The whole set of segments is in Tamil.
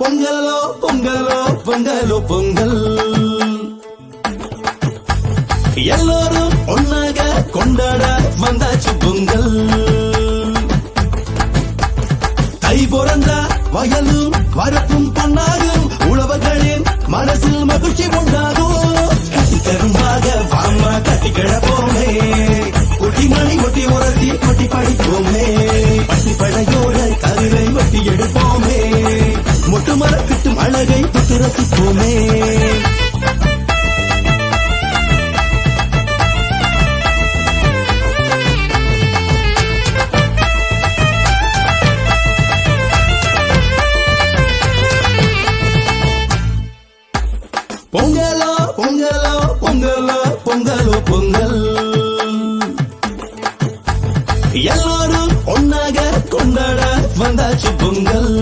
பொங்கலோ பொங்கலோ பொங்கலோ பொங்கல் எல்லோரும் ஒன்னாக கொண்டாட வந்தாச்சு பொங்கல். தை பிறந்தா வயலும் வரப்பும் பொன்னாகும், உழவர்களின் மனசில் மகிழ்ச்சி உண்டாகும். கட்டி கரும்பாக வாமா கட்டி கிடப்போமே, குட்டி மணி ஒட்டி உரசி கொட்டி படிப்போமே, பட்டி படையோட கதிரை வெட்டி எடுப்போமே, மொட்டு மரக்கிட்டும் அழகை தொட்டு ரசிப்போமே. பொங்கலோ பொங்கலோ பொங்கலோ பொங்கலோ பொங்கல் எல்லோரும் ஒன்னாக கொண்டாட வந்தாச்சு பொங்கல்.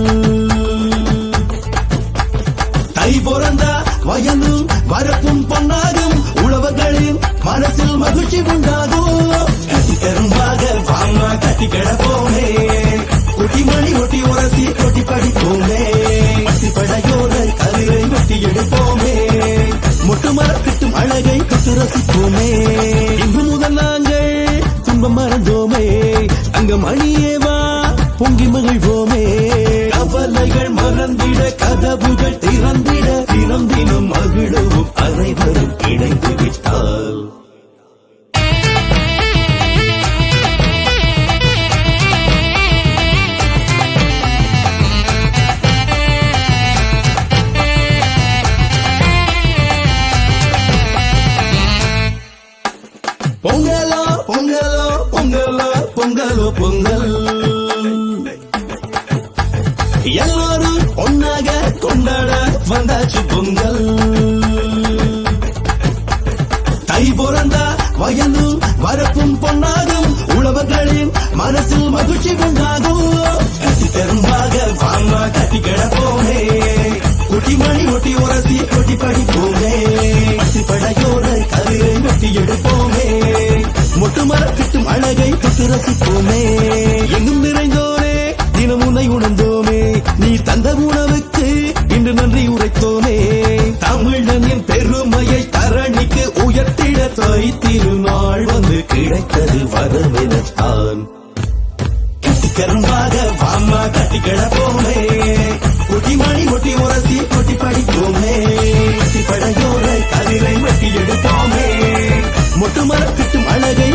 தை பிறந்தா வயலும் வரப்பும் பொன்னாகும், உழவர்களின் மனசில் மகிழ்ச்சி உண்டாகும். கட்டி கரும்பாக வாமா கட்டி கிடப்போமே, குட்டி மணி ஒட்டி உரசி கொட்டி படிப்போமே, பட்டி படையோட கதிரை வெட்டி எடுப்போமே, மொட்டு மரக்கிட்டும் அழகை தொட்டு ரசிப்போமே. இன்று முதல் நாங்கள் துன்பம் மறந்தோமே, அங்க மணியேவா பொங்கி மகிழ்வோமே. கவலைகள் மறந்திட கதவுகள் திறந்திட தினம் தினம் மகிழவும் அனைவரும் இணைந்து விட்டால். பொங்கலோ பொங்கலோ பொங்கலோ பொங்கலோ பொங்கல் எல்லோரும் ஒன்னாக கொண்டாட வந்தாச்சு பொங்கல். தை பிறந்தா வயலும் வரப்பும் பொன்னாகும், உழவர்களின் மனசில் மகிழ்ச்சி உண்டாகும். கட்டி கரும்பாக வாமா கட்டி கிடப்போமே, குட்டி மணி ஒட்டி உரசி கொட்டி படிப்போமே, பட்டி படையோட கதிரை வெட்டி எடுப்போமே, மொட்டு மரக்கிட்டும் அழகை தொட்டு ரசிப்போமே. இங்கும் நிறைந்தோனே தினமுனை உணர்ந்தோமே, நீ தந்த உணவுக்கு இன்று நன்றி உரைத்தோமே, தமிழனின் பெருமையை தரணிக்கு உயர்த்திட தாய்த்திரு நாள் வந்து கிடைத்தது வரமெனத்தான். எங்கும் நிறைந்தோனே தினமுனை உணர்ந்தோமே, நீ தந்த உணவுக்கு இன்று நன்றி உரைத்தோமே, தமிழனின் பெருமையை தரணிக்கு உயர்த்திட தாய்த்திரு நாள் வந்து கிடைத்தது வரமெனத்தான். கட்டி கரும்பாக வாமா கட்டி கிடப்போமே, குட்டி மணி ஒட்டி உரசி கொட்டி படிப்போமே, பட்டி படையோட கதிரை வெட்டி எடுப்போமே, மொட்டு மரக்கிட்டும் அழகை